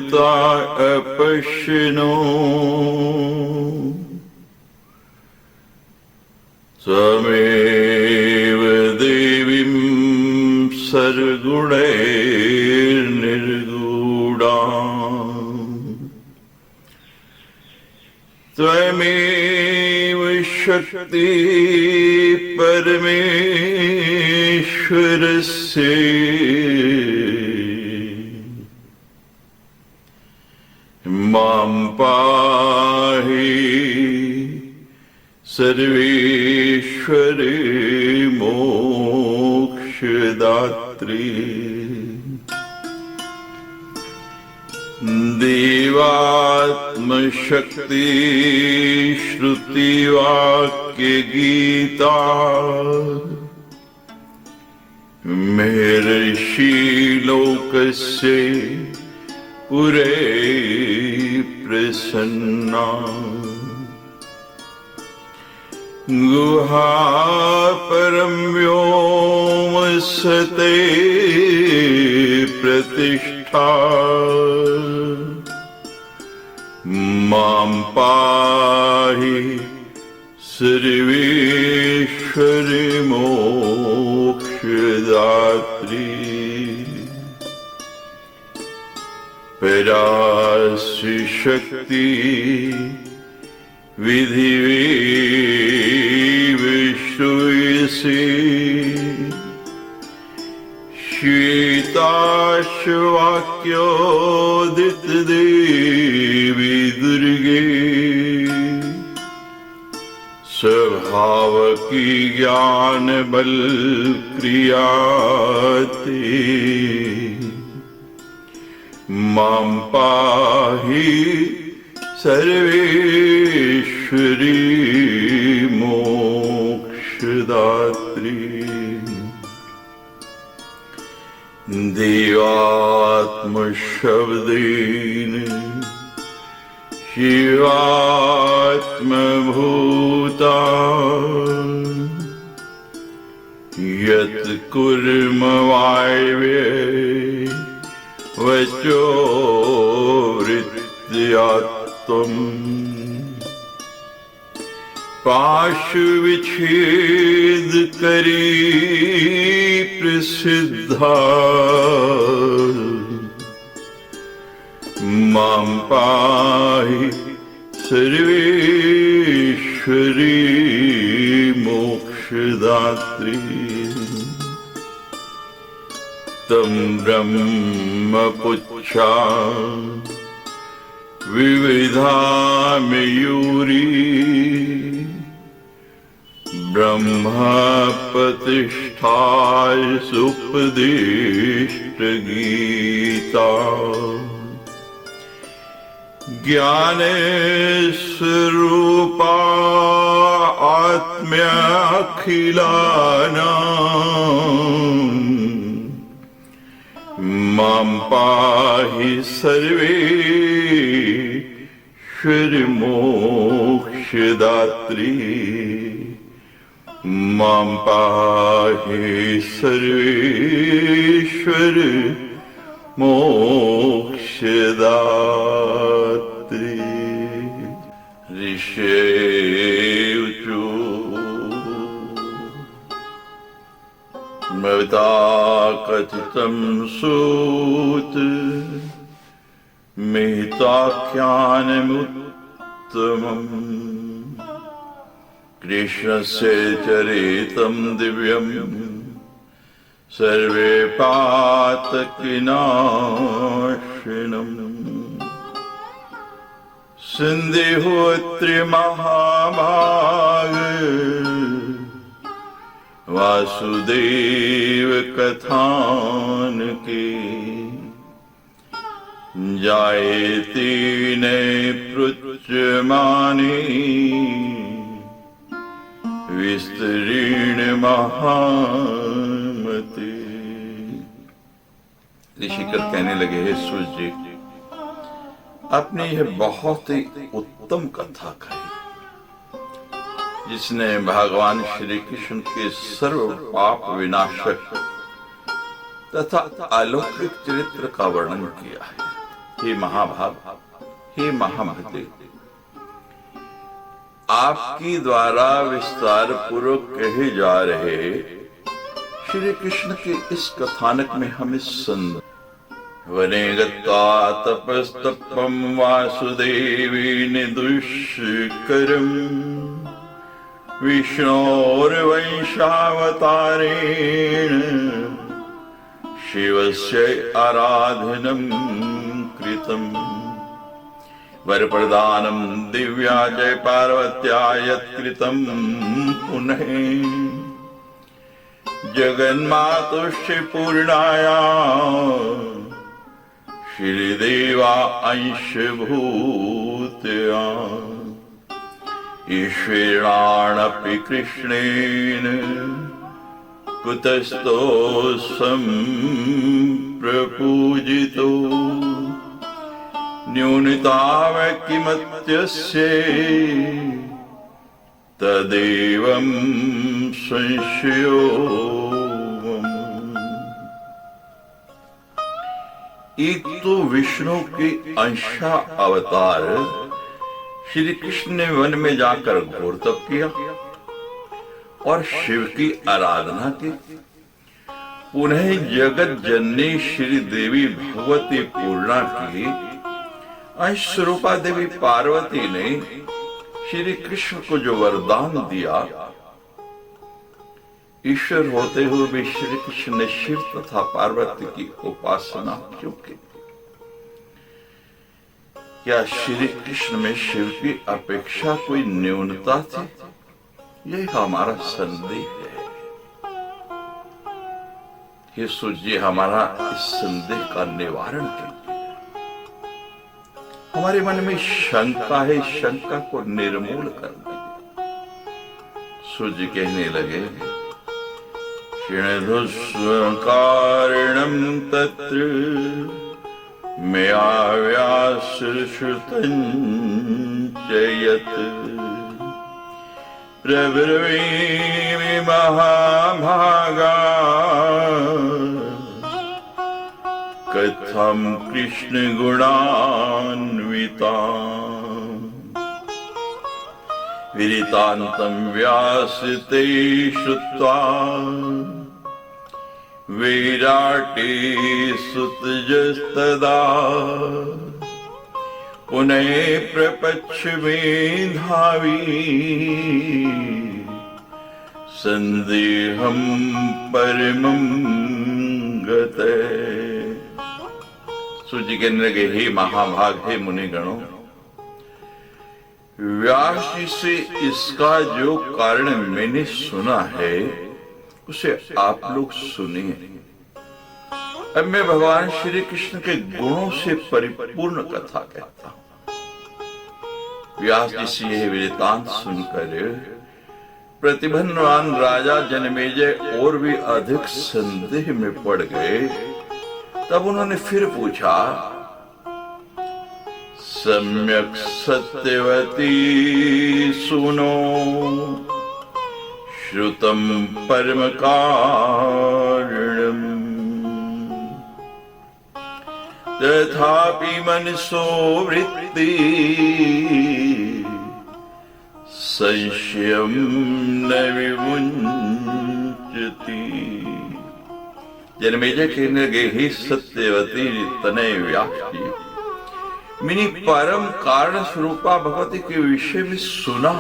अमृता अपश्यनो त्वमेव देवीं सर्वगुणैर्निर्गुणाम् त्वमेव शक्ति परमेश्वरस्य मां पाहि सर्वेश्वरे मोक्षदात्री देवात्मशक्ति श्रुतिवाक्य गीता महर्षि लोकस्य पुरे प्रसन्ना गुहा परं व्योम सते प्रतिष्ठा मां पाहि सर्वेश्वरि मोक्षदात्री पराशि शक्ति विधिवे विश्वसी श्वेताश्वाक्योदित देवी दुर्गे स्वभावकी ज्ञान बल क्रियाते मां पाहि सर्वेश्वरी मोक्षदात्री देवात्मशब्देन शिवात्मभूता यत् कुर्म वायव्ये वचो वृत्त्यात्मम् पाशुविच्छेद करी प्रसिद्धा मां पाहि सर्वेश्वरी मोक्षदात्री तं ब्रह्मपुच्छा विविधा मयूरी ब्रह्मा प्रतिष्ठाय सुपदिष्ट गीता ज्ञान स्वरूपा आत्म्याखिलानां मां पाहि सर्वेश्वरि मोक्षदात्री मां पाहि सर्वेश्वरि मोक्षदात्री ऋषेषु मता कथितं सूत मेताख्यानमुत्तमम् कृष्णस्य चरितं दिव्यम् सर्वे पातकिनाशिनम् सिन्धुहोत्री महाभाग वासुदेव कथानके जायते न पृच्छमाने विस्तरीण महामते। ऋषिकर कहने लगे, हे सूर्य जी, आपने यह बहुत ही उत्तम कथा कही जिसने भगवान श्री कृष्ण के सर्व पाप विनाशक तथा अलौकिक चरित्र का वर्णन किया है। हे महाभाग, हे महामते, आपकी द्वारा विस्तार पूर्वक कहे जा रहे श्री कृष्ण के इस कथानक में हमें वने गत्वा तपस्तपम वासुदेवी दुष्करम विष्णोर्वंशावतारेण शिवस्य आराधनं कृतम् वरप्रदानं दिव्या जय पार्वत्या यत्कृतं पुनः जगन्मातुश्च पूर्णाया श्रीदेवा अंशभूतया ईश्वराणपि कृष्णेन कुतस्तोऽस्म प्रपूजितो न्यूनताव किमत्यस्य तदेवं संशयो। एक तो विष्णु के अंशा अवतार श्री कृष्ण ने वन में जाकर घोर तप किया और शिव की आराधना की। पुनः जगत जननी श्री देवी भगवती पूर्णा की अंश स्वरूपा देवी पार्वती ने श्री कृष्ण को जो वरदान दिया, ईश्वर होते हुए भी श्री कृष्ण ने शिव तथा पार्वती की उपासना क्यों की? क्या श्री कृष्ण में शिव की अपेक्षा कोई न्यूनता थी? यह हमारा संदेह है। हे सूर्य, हमारा इस संदेह का निवारण कीजिए। हमारे मन में शंका है, शंका को निर्मूल कर दीजिए। सूर्य कहने लगे, कारणं तत्र मया व्यासश्रुतं च यत् प्रब्रवीमि महाभागा कथं कृष्ण गुणान्विता विदितान्तं व्यासते श्रुत्वा विराटे सुतजस्तदा पुनः प्रपच्छ मेधावी संदेहं परमं गते। सूर्य कहने लगे, हे महाभाग, हे मुनिगणों, व्यास जी से इसका जो कारण मैंने सुना है उसे आप लोग सुनिए। अब मैं भगवान श्री कृष्ण के गुणों से परिपूर्ण कथा कहता हूं। व्यास जी से यह वृत्तांत सुनकर प्रतिभावान राजा जनमेजय और भी अधिक संदेह में पड़ गए। तब उन्होंने फिर पूछा, सम्यक सत्यवती सुनो श्रुतं परम कारणम् तथापि मनसो वृत्ति संशयं न विमुञ्चति। जनमेजय कहने लगे, हे सत्यवती तनय व्यास जी, मैंने परम कारण स्वरूपा भगवती के विषय में सुना,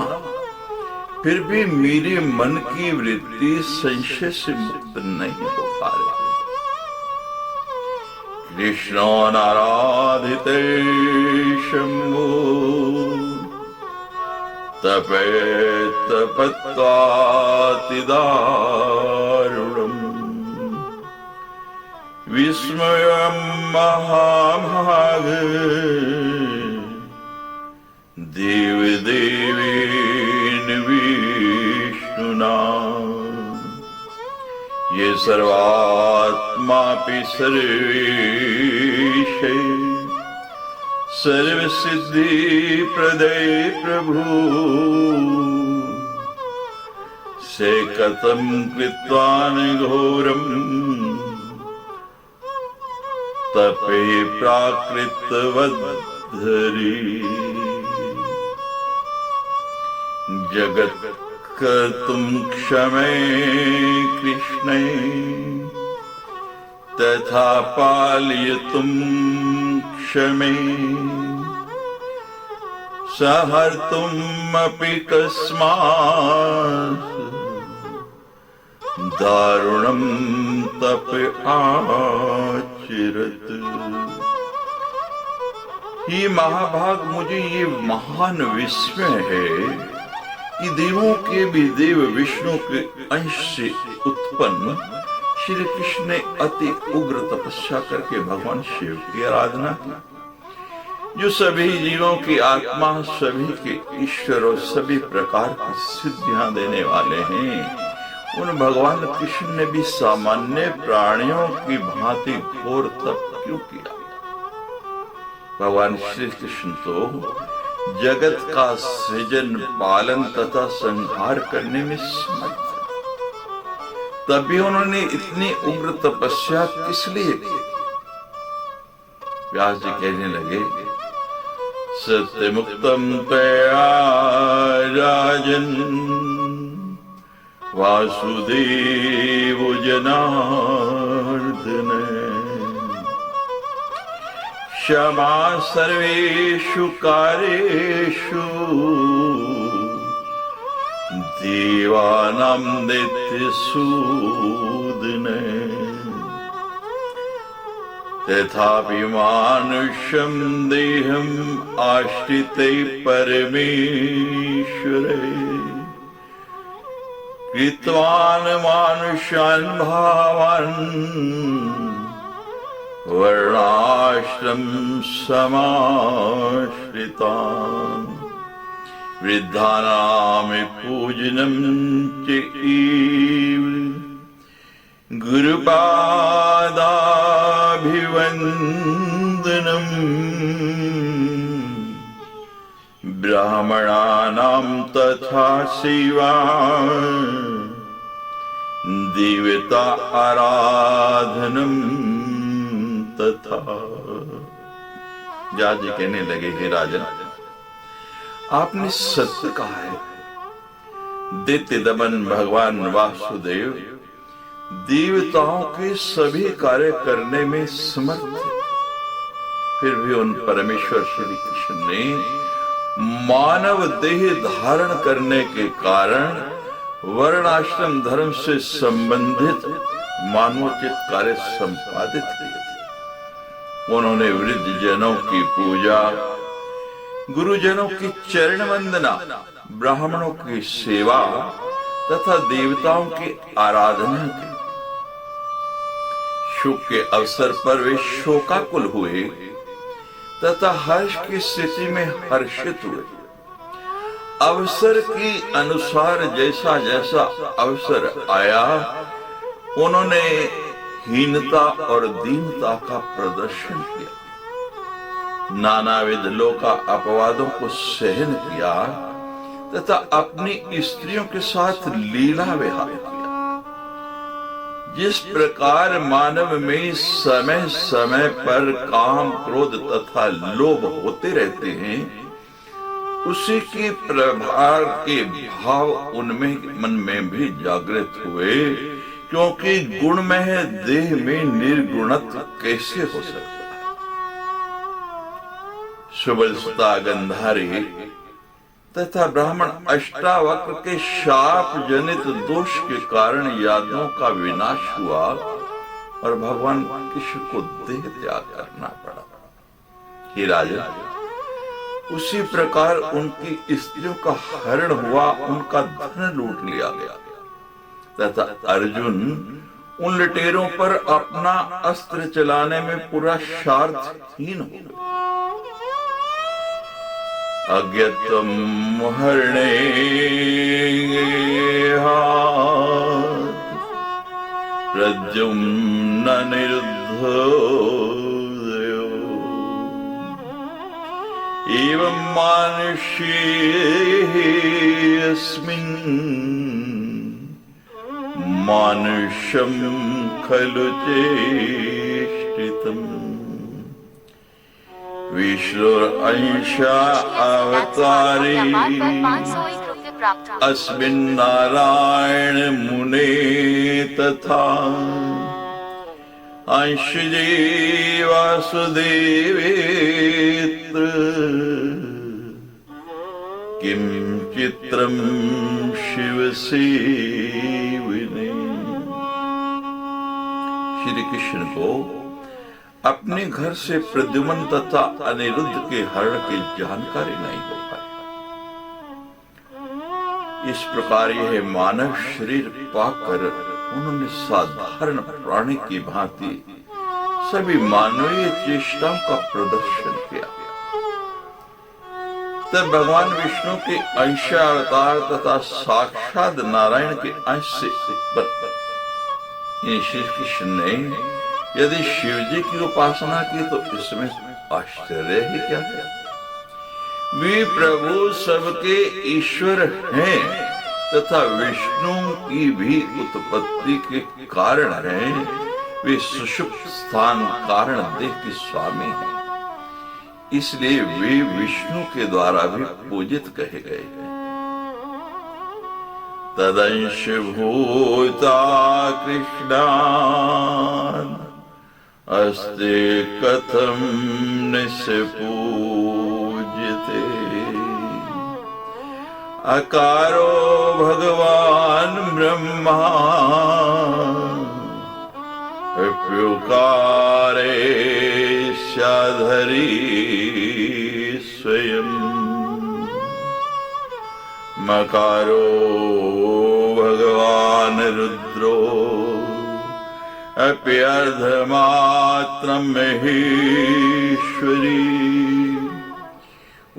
फिर भी मेरे मन की वृत्ति संशय से मुक्त नहीं हो पा रही। कृष्णो नाराधिते शंभो तपे तपत्वातिदारुणम् विस्मयं महाभाग देव देवेन विष्णुना ये सर्वात्मापि सर्वेश सर्वसिद्धि प्रदय प्रभु से कथं कृत्वान घोरम् तपे प्राकृतवद्धरी जगत कर्तुम क्षमे कृष्णे तथा पालयितुम क्षमे सहर्तुम अपि कस्मात् दारुणं तप आचरत। ये महाभाग मुझे ये महान विस्मय है कि देवों के भी देव विष्णु के अंश से उत्पन्न श्री कृष्ण ने अति उग्र तपस्या करके भगवान शिव की आराधना की, जो सभी जीवों की आत्मा, सभी के ईश्वर और सभी प्रकार की सिद्धियां देने वाले हैं। उन भगवान कृष्ण ने भी सामान्य प्राणियों की भांति घोर तप क्यों किया? भगवान श्री कृष्ण तो जगत का सृजन, पालन तथा संहार करने में समर्थ है, तब भी उन्होंने इतनी उग्र तपस्या किस लिए की? व्यास जी कहने लगे, सत्यमुक्तम तया राजन वासुदेव जनार्दन क्षमा सर्वेषु कार्येषु देवानां दैत्यसूदन तथापि मानुषं देहम् आश्रिते परमेश्वरे कृतवान् मानुषान् भावान् वर्णाश्रम समाश्रितान् वृद्धानां पूजनं च एव गुरुपादाभिवन्दनम् ब्राह्मणानां तथा सेवा देवता आराधनम तथा। व्यास जी कहने लगे, हे राजन, आपने सत्य कहा है। दैत्य दमन भगवान वासुदेव देवताओं के सभी कार्य करने में समर्थ थे, फिर भी उन परमेश्वर श्री कृष्ण ने मानव देह धारण करने के कारण वर्णाश्रम धर्म से संबंधित मानवोचित कार्य संपादित किए थे। उन्होंने वृद्ध जनों की पूजा, गुरुजनों की चरण वंदना, ब्राह्मणों की सेवा तथा देवताओं की आराधना की। शोक के अवसर पर वे शोकाकुल हुए तथा हर्ष की स्थिति में हर्षित हुए। अवसर के अनुसार जैसा जैसा अवसर आया, उन्होंने हीनता और दीनता का प्रदर्शन किया, नानाविध लोका अपवादों को सहन किया तथा अपनी स्त्रियों के साथ लीला विहार किया। जिस प्रकार मानव में समय समय पर काम, क्रोध तथा लोभ होते रहते हैं, उसी के प्रभाव के भाव उनमें मन में भी जागृत हुए, क्योंकि गुणमय देह में निर्गुणत्व कैसे हो सकता है। सुबलसुता गंधारी तथा ब्राह्मण अष्टावक्र के शाप जनित दोष के कारण यादवों का विनाश हुआ और भगवान कृष्ण को देह त्याग करना पड़ा। हे राजा, उसी प्रकार उनकी स्त्रियों का हरण हुआ, उनका धन लूट लिया गया तथा अर्जुन उन लुटेरों पर अपना अस्त्र चलाने में पूरा स्वार्थहीन हो गया। अज्ञत्वं हरणे प्रद्युम्न निरुद्धो एवं मानुष्येऽस्मिन् मानुषं खलु चेष्टितम्। विष्णुरंशा अवतारी अस्मिन् नारायण मुने तथा अंशजे वासुदेवेत्र किम चित्रम शिव सेविने। श्री कृष्ण को अपने घर से प्रद्युम्न तथा अनिरुद्ध के हरण की जानकारी नहीं हो पाई। इस प्रकार यह मानव शरीर पाकर उन्होंने साधारण प्राणी की भांति सभी मानवीय चेष्टाओं का प्रदर्शन किया। तब भगवान विष्णु के अंशावतार तथा साक्षात नारायण के अंश से उत्पन्न श्री कृष्ण ने यदि शिव जी की उपासना की तो इसमें आश्चर्य ही क्या है। वे प्रभु सबके ईश्वर हैं तथा विष्णु की भी उत्पत्ति के कारण हैं। वे सुषुप्त स्थान कारण देह के स्वामी हैं, इसलिए वे विष्णु के द्वारा भी पूजित कहे गए हैं। तदंश भूता कृष्णान् अस्ते कथम निष्पूज्यते। अकारो भगवान ब्रह्मा प्युकारे स्याधरी स्वयं। मकारो भगवान रुद्रो अप्यर्धमात्रं महेश्वरी।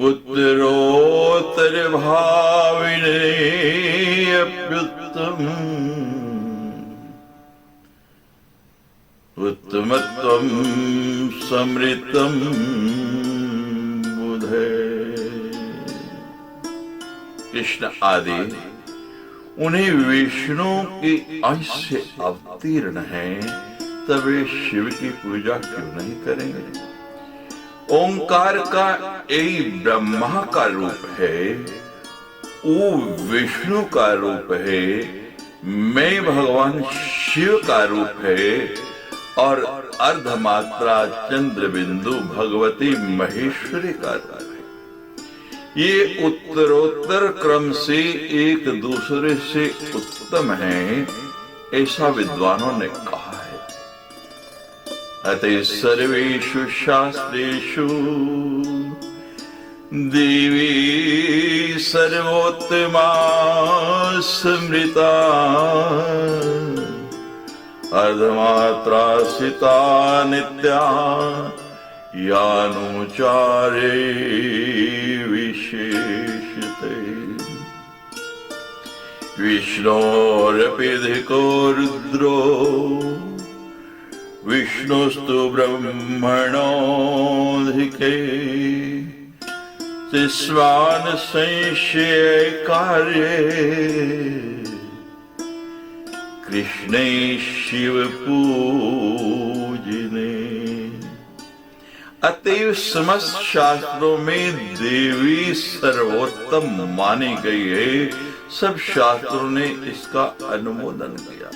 उत्तरोत्तर भाविने अप्युत्तम उत्तमत्वं समृतं बुधे। कृष्ण आदि उन्हें विष्णु के अंश से अवतीर्ण हैं, तब वे शिव की पूजा क्यों नहीं करेंगे। ओंकार का यही ब्रह्मा का रूप है, वो विष्णु का रूप है, मैं भगवान शिव का रूप है और अर्धमात्रा चंद्र बिंदु भगवती महेश्वरी का रूप है। ये उत्तरोत्तर क्रम से एक दूसरे से उत्तम है, ऐसा विद्वानों ने कहा है। अतः सर्वेषु शास्त्रेषु देवी सर्वोत्तमा स्मृता। अर्धमात्रा सिता नित्या यानुचारे विशेषते। विष्णोरपिधिको रुद्रो विष्णुस्तु ब्रह्मणोऽधिके। तिस्वान् संशय कार्ये कृष्णे शिव पूजने। अतएव समस्त शास्त्रों में देवी सर्वोत्तम मानी गई है। सब शास्त्रों ने इसका अनुमोदन किया।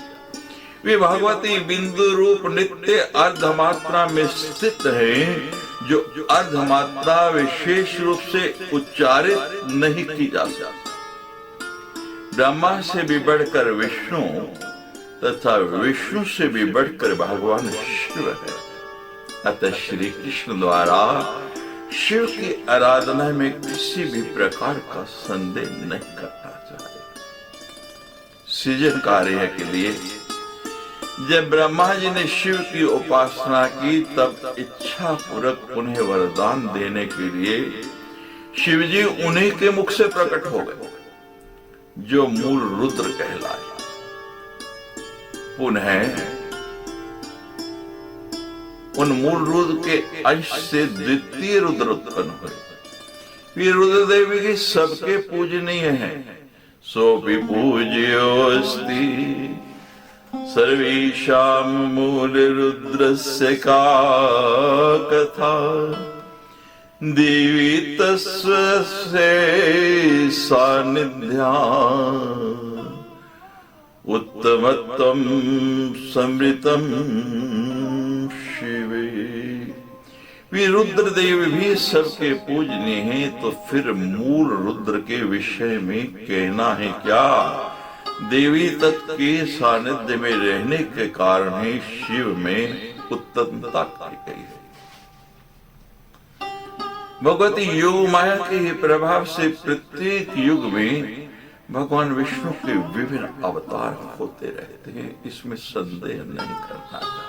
वे भगवती बिंदु रूप नित्य अर्धमात्रा में स्थित है, जो अर्धमात्रा विशेष रूप से उच्चारित नहीं की जा सकती। ब्रह्मा से भी बढ़कर विष्णु तथा विष्णु से भी बढ़कर भगवान शिव है। अतः श्री कृष्ण द्वारा शिव की आराधना में किसी भी प्रकार का संदेह नहीं करना चाहिए। सृजन कार्य के लिए जब ब्रह्मा जी ने शिव की उपासना की, तब इच्छा पूर्वक उन्हें वरदान देने के लिए शिव जी उन्हीं के मुख से प्रकट हो गए, जो मूल रुद्र कहलाए। पुनः उन मूल रुद्र के अंश से द्वितीय रुद्र उत्पन्न हुए। वे रुद्र देवी के सबके पूजनीय हैं। सोपि पूज्योऽस्ति सर्वेषां मूल रुद्रस्य का कथा। देवी तस्से सानिध्या उत्तमत्वं समृतम शिवे। वे रुद्रदेव भी सबके पूजनीय हैं, तो फिर मूल रुद्र के विषय में कहना है क्या। देवी तत्व के सानिध्य में रहने के कारण ही शिव में उत्तमता पाई गई है। भगवती योग माया के प्रभाव से प्रत्येक युग में भगवान विष्णु के विभिन्न अवतार होते रहते हैं, इसमें संदेह नहीं करना चाहिए।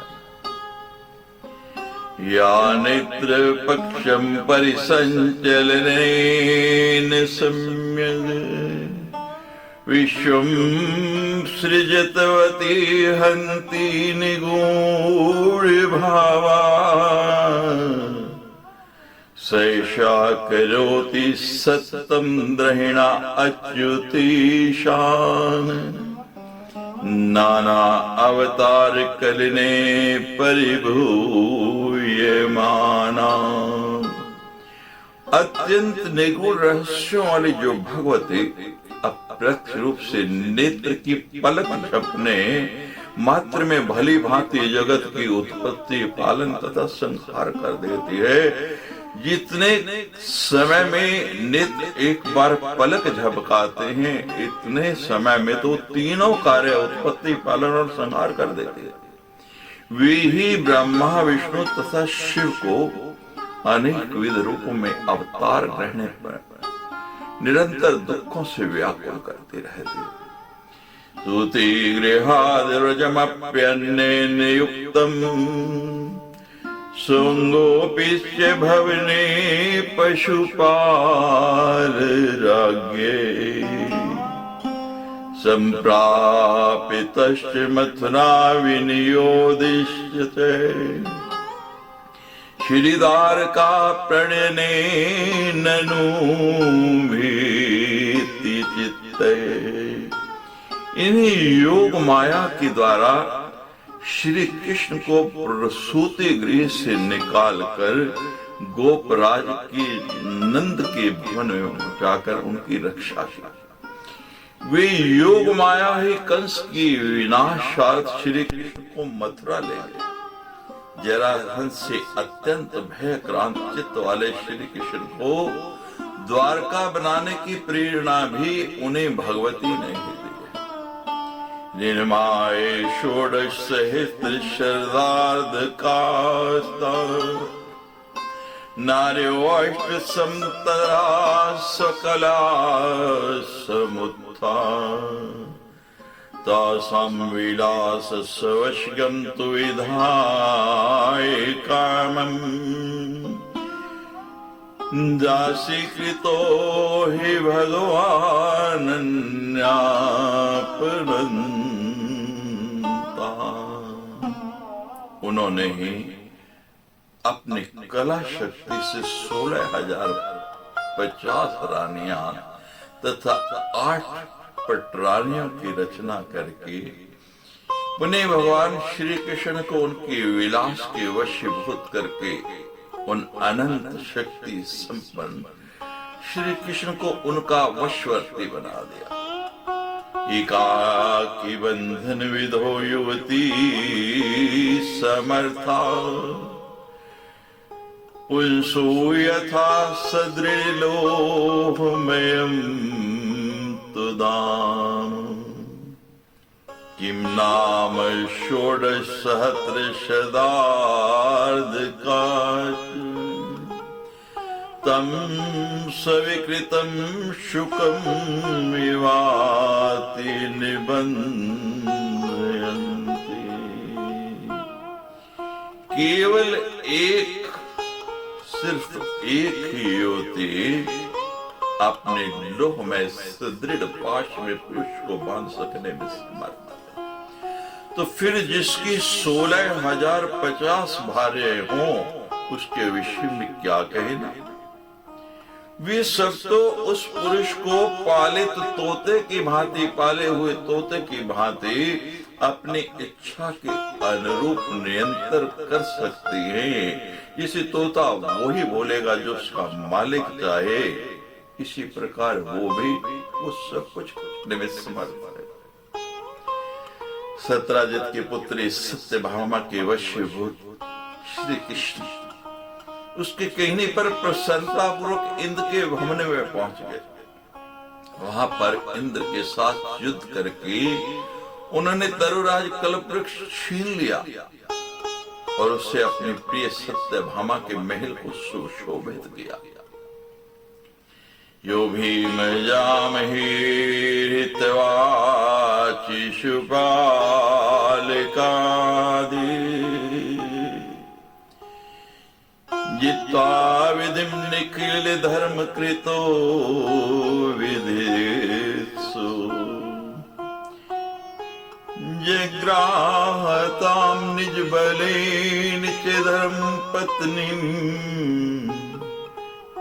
या नेत्र पक्षम परिसंचलनेन सम्यग् विश्वं सृजतवती हन्ति निगूढ़ भावा सैषा करोति सत्तं द्रहिणा अच्युतीशान नाना अवतार कलिने परिभूयमाना। अत्यंत निगूढ़ रहस्यों वाली जो भगवती अप्रत्यक्ष रूप से नेत्र की पलक झपने मात्र में भली भांति जगत की उत्पत्ति, पालन तथा संहार कर देती है। जितने समय में नेत्र एक बार पलक झपकाते हैं, इतने समय में तो तीनों कार्य उत्पत्ति, पालन और संहार कर देते हैं। वे ही ब्रह्मा, विष्णु तथा शिव को अनेक विध रूपों में अवतार रहने पर निरंतर दुखों से व्याकुल करते रहते। सूति गृहादिरजमप्यन्नेन युक्तम् सुंगोपिश्च भवने पशुपाल राज्ञे संप्रापितश्च मथुरा विनियोदिष्यते श्रीदार का प्रणयने ननु भीति चित्ते। इन्हीं योग माया के द्वारा श्री कृष्ण को प्रसूति गृह से निकालकर गोपराज की नंद के भवन में जाकर उनकी रक्षा की। वे योग माया ही कंस की विनाशार्थ श्री कृष्ण को मथुरा ले गए। जरासंध से अत्यंत भयक्रांत चित्त वाले श्री कृष्ण को द्वारका बनाने की प्रेरणा भी उन्हें भगवती ने ही दी। निर्माय षोडश सहस्त्र शरदार्ध कास्ता नार्यो अष्ट समतरा सकला समुत्था तासां विलास सवश्यं तु विधाय कामम् दासीकृतो हि भगवानन्यापनन्ता। उन्होंने ही अपनी कला शक्ति से 16,050 रानियां तथा 8 पटरानियों की रचना करके पुनः भगवान श्री कृष्ण को उनके विलास के वशीभूत करके उन अनंत शक्ति संपन्न श्री कृष्ण को उनका वशवर्ती बना दिया। एकाकी बंधन विधो युवती समर्था पुंसो यथा सदृलोहमयं तुदाम किम नाम षोडश सहस्र शदार्ध काश तम सविकृतं शुकं विवाति निबंधयन्ति। केवल सिर्फ एक ही युवती अपने लोह में सुदृढ़ पाश में पुरुष को बांध सकने में समर्थ। तो फिर जिसकी 16,050 भार्य हों उसके विषय में क्या कहना। वे सब तो उस पुरुष को पालित तोते की भांति, पाले हुए तोते की भांति अपनी इच्छा के अनुरूप नियंत्रण कर सकती हैं। इसे तोता वही बोलेगा जो उसका मालिक चाहे। इसी प्रकार वो सब कुछ करने में समर्थ है। सत्यराजित की पुत्री सत्यभामा के वशीभूत श्री कृष्ण उसके कहने पर प्रसन्नता पूर्वक इंद्र के भवन में पहुंच गए। वहां पर इंद्र के साथ युद्ध करके उन्होंने तरुराज कल्पवृक्ष छीन लिया और उसे अपनी प्रिय सत्यभामा के महल को सुशोभित किया। यो भीम जामहि हितवाचि शुपालिकादि जित्वा विधिं निखिल धर्म कृतो विधित्सु जग्राहतां निज बलेन च धर्म पत्नीं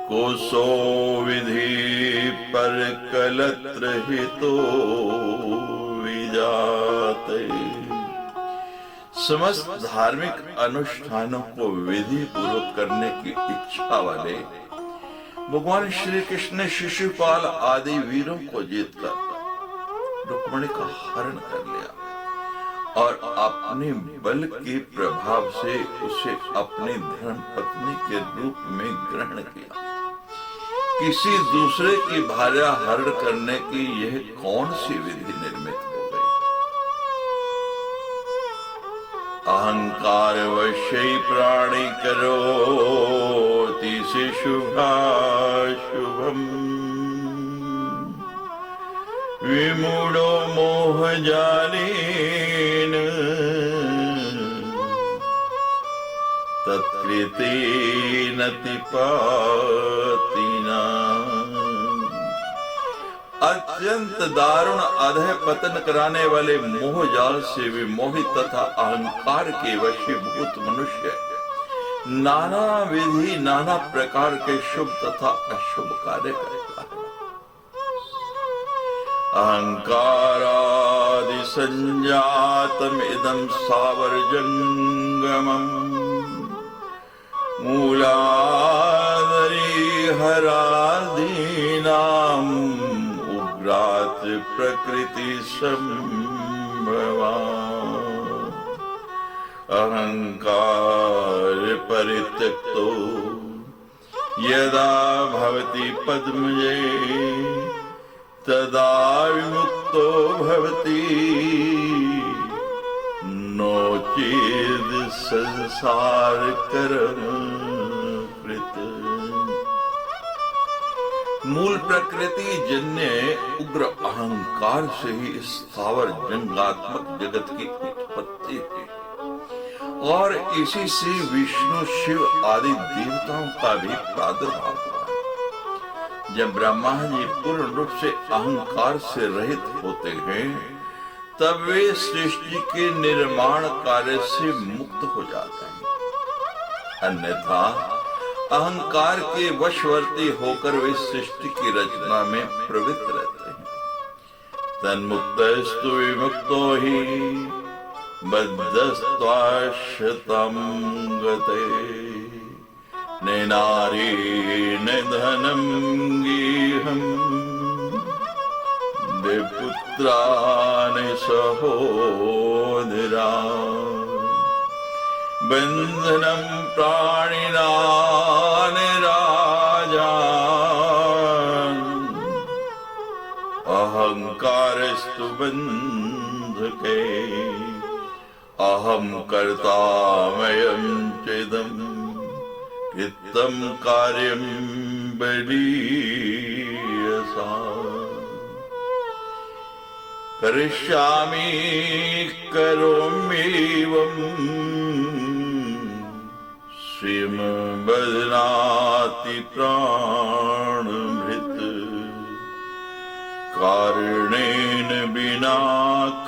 कोसो विधि पर कलत्र हितो विजाते। समस्त धार्मिक अनुष्ठानों को विधि पूर्वक करने की इच्छा वाले भगवान श्री कृष्ण ने शिशुपाल आदि वीरों को जीतकर रुक्मिणी का हरण कर लिया और अपने बल के प्रभाव से उसे अपनी धर्म पत्नी के रूप में ग्रहण किया। किसी दूसरे की भार्या हरण करने की यह कौन सी विधि निर्मित हो गई? अहंकार वशै प्राणी करोति शुभाशुभम् विमूढ़ो मोह जालेन तत्कृतेन तिपातिना। अत्यंत दारुण अधः पतन कराने वाले मोह जाल से विमोहित तथा अहंकार के वशीभूत मनुष्य नाना विधि नाना प्रकार के शुभ तथा अशुभ कार्य करता है। अहंकारादि संजातम इदं सावर्जंगमम् मूलादरि हरादीनाम् उग्रात प्रकृति संभवा। अहंकार परित्यक्तो यदा भवति पद्मजे तदा विमुक्तो भवति नो चेद संसार कर्म कृत। मूल प्रकृति जन्य उग्र अहंकार से ही स्थावर जंगात्मक जगत की उत्पत्ति है और इसी से विष्णु शिव आदि देवताओं का भी प्रादुर्भाव हुआ। जब ब्रह्मा जी पूर्ण रूप से अहंकार से रहित होते हैं तब वे सृष्टि के निर्माण कार्य से मुक्त हो जाते हैं। अन्यथा अहंकार के वशवर्ती होकर वे सृष्टि की रचना में प्रवृत्त रहते हैं। तन्मुक्तस्तु विमुक्तो हि बद्धस्त्वाशतं गते न नारी न धनं गेहम् विपुत्रा न सहोदरा बंधनं प्राणिना न राजान् अहंकारस्तु बन्धके अहं कर्तामयं चेदं कृतं कार्यं बलीयसा करिष्यामि करोम्येवम् श्रियं बध्नाति प्राणभृत् कारणेन विना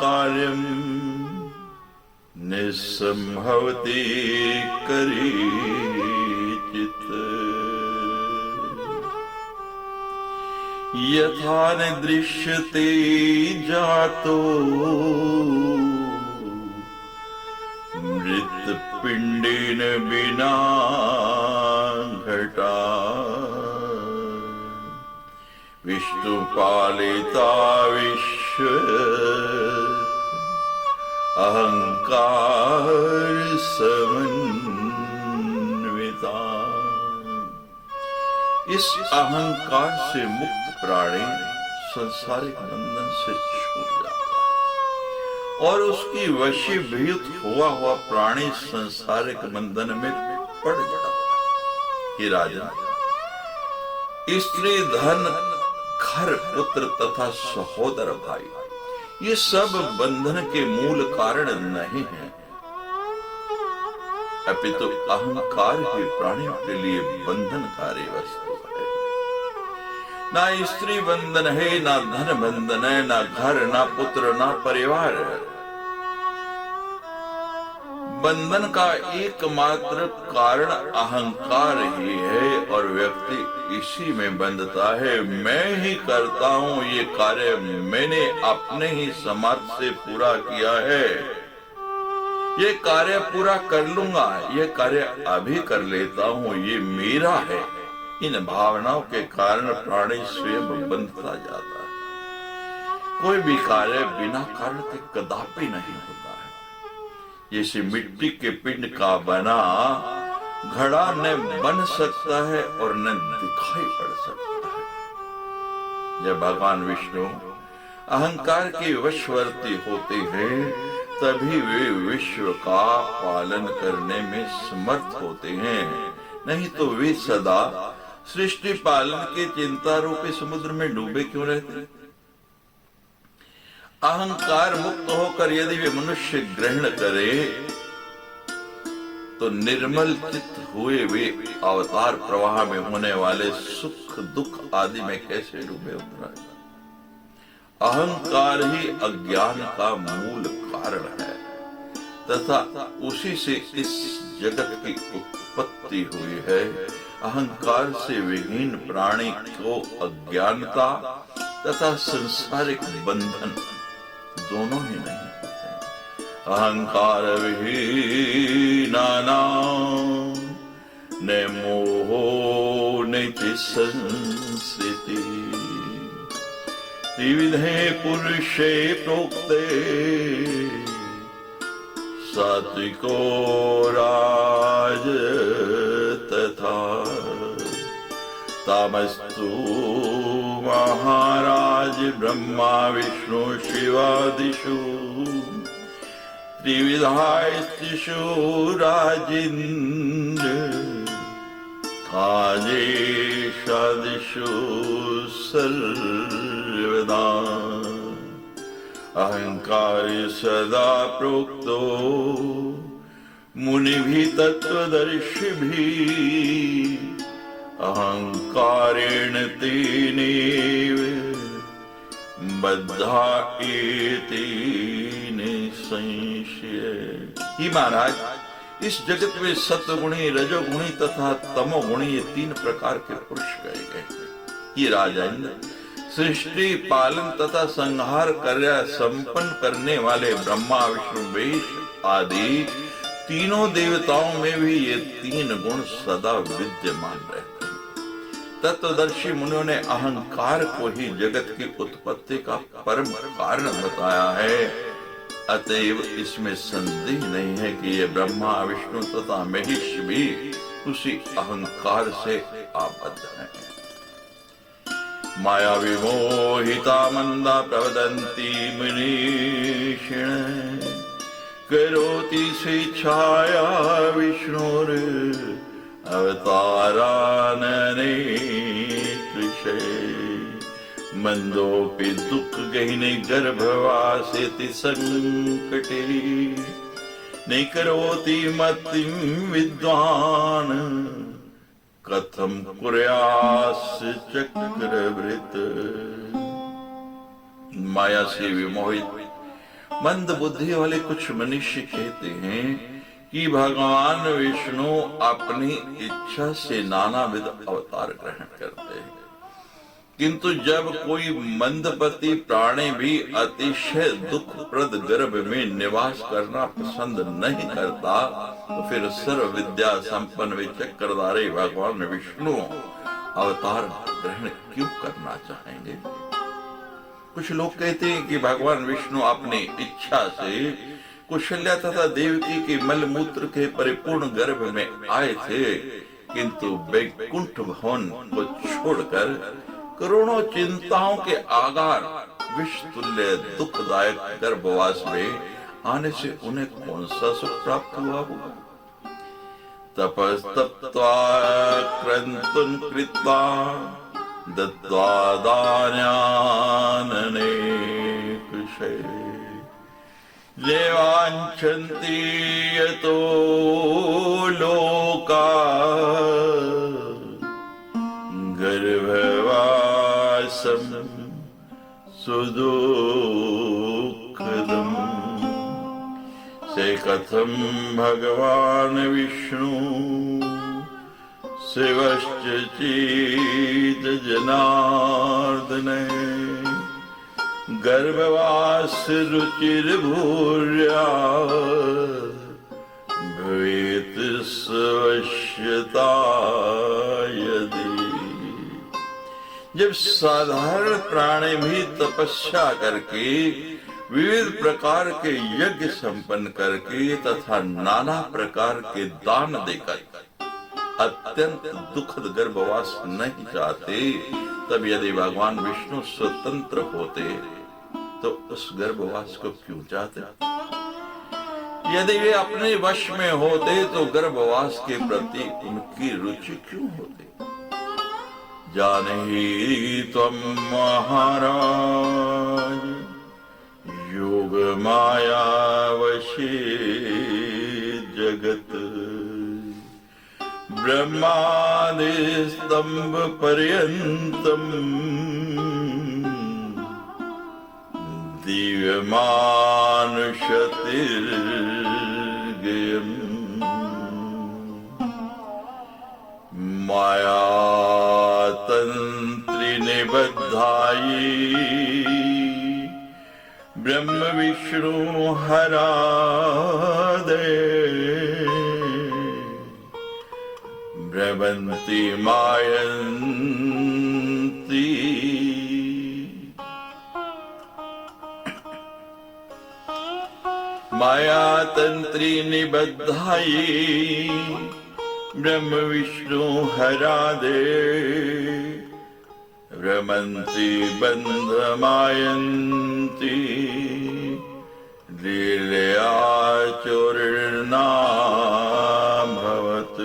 कार्यं निस्संभवति करिचित्। यथा न दृश्यते जातो मृत पिंडेन बिना घटा विष्णु पालिता विश्व अहंकार समन्विता। इस अहंकार से मुक्त प्राणी संसारिक बंधन से छूट जाता है और उसकी वशीभूत हुआ प्राणी संसारिक बंधन में पड़ जाता है। ये राजन, स्त्री, धन, घर, पुत्र तथा सहोदर भाई, ये सब बंधन के मूल कारण नहीं है, अपितु अहंकार ही प्राणियों के लिए बंधनकारी वस्तु है। ना स्त्री बंधन है, ना धन बंधन है, ना घर, ना पुत्र, ना परिवार। बंधन का एकमात्र कारण अहंकार ही है और व्यक्ति इसी में बंधता है। मैं ही करता हूं, ये कार्य मैंने अपने ही सामर्थ्य से पूरा किया है, ये कार्य पूरा कर लूंगा, ये कार्य अभी कर लेता हूं, ये मेरा है। इन भावनाओं के कारण प्राणी स्वयं बंधता जाता है। कोई भी कार्य बिना कारण के कदापि नहीं होता है। जैसे मिट्टी के पिंड का बना घड़ा न बन सकता है और न दिखाई पड़ सकता है। जब भगवान विष्णु अहंकार के वशवर्ती होते हैं तभी वे विश्व का पालन करने में समर्थ होते हैं, नहीं तो वे सदा सृष्टि पालन के चिंता रूपी समुद्र में डूबे क्यों रहते। अहंकार मुक्त होकर यदि वे मनुष्य ग्रहण करे तो निर्मल चित्त हुए वे अवतार प्रवाह में होने वाले सुख दुख आदि में कैसे डूबे उतराए। अहंकार ही अज्ञान का मूल कारण है तथा उसी से इस जगत की उत्पत्ति हुई है। अहंकार से विहीन प्राणी को अज्ञानता तथा संसारिक बंधन दोनों ही नहीं होते। अहंकार विहीनाना न मोहो नैति संस्थिति त्रिविधे पुरुषे प्रोक्ते सात्विको राज तथा तामस्तु महाराज ब्रह्मा विष्णु शिवादिषु त्रिविधास्तिषु राजेन्द्र काजेशादिषु सर्वदा अहंकारी सदा प्रोक्तो मुनिभिः तत्त्वदर्शिभिः अहंकारेण तेनेव बद्धा एति निसंशय। ही महाराज, इस जगत में सत्वगुणी, रजोगुणी तथा तमोगुणी ये तीन प्रकार के पुरुष कहे गए। ये राजेंद्र सृष्टि पालन तथा संहार कार्य संपन्न करने वाले ब्रह्मा विष्णु महेश आदि तीनों देवताओं में भी ये तीन गुण सदा विद्यमान रहते हैं। तत्वदर्शी मुनियों ने अहंकार को ही जगत की उत्पत्ति का परम कारण बताया है। अतएव इसमें संदेह नहीं है कि ये ब्रह्मा विष्णु तथा महेश भी उसी अहंकार से आबद्ध हैं। माया विमोहिता मंदा प्रवदन्ति मनीषिण करोति स्वेच्छाया विष्णुर अवतारानने कृषे मंदोपि दुख गहिने गर्भवासेति संकटे नहीं करोति मतिं विद्वान कथम कुर्यास चक्रवृत। माया से विमोहित मंद बुद्धि वाले कुछ मनुष्य कहते हैं कि भगवान विष्णु अपनी इच्छा से नानाविध अवतार ग्रहण करते हैं, किंतु जब कोई मंदपति प्राणी भी अतिशय दुखप्रद गर्भ में निवास करना पसंद नहीं करता, तो फिर सर्व विद्या संपन्न वे चक्रधारी भगवान विष्णु अवतार ग्रहण क्यों करना चाहेंगे? कुछ लोग कहते हैं कि भगवान विष्णु अपनी इच्छा से कौशल्या तथा देवकी के मलमूत्र के परिपूर्ण गर्भ में आए थे, किंतु वैकुंठ भवन को छोड़कर करोड़ों चिंताओं के आगार विषतुल्य दुखदायक गर्भवास में आने से उन्हें कौन सा सुख प्राप्त हुआ होगा? तपस्तप्त्वा क्रन्तुं कृत्वा दत्त्वा दान्यानने कुशे देवाञ्छन्ति यतो लोका गर्भवासं सुदुःखदम् से कथं भगवान् विष्णु शिवश्च चेत् जनार्दन गर्भवास रुचिर्भूर्या भवेत् स्वश्यता यदि। जब साधारण प्राणी भी तपस्या करके विविध प्रकार के यज्ञ संपन्न करके तथा नाना प्रकार के दान देकर अत्यंत दुखद गर्भवास नहीं चाहते, तब यदि भगवान विष्णु स्वतंत्र होते तो उस गर्भवास को क्यों चाहते? यदि वे अपने वश में होते तो गर्भवास के प्रति उनकी रुचि क्यों होती? जानहि त्वं महाराज योग माया वशे जगत ब्रह्मादि स्तंभ पर्यंतम दिव्यमानुषतिर्गयम् माया तंत्रि निबद्धायि ब्रह्म विष्णु हरादे भ्रमन्ति मायन्ति माया तंत्री निबद्धायि ब्रह्म विष्णु हरादे भ्रमन्ति बन्धमायन्ति लीलया चोरिर्नाभवत्।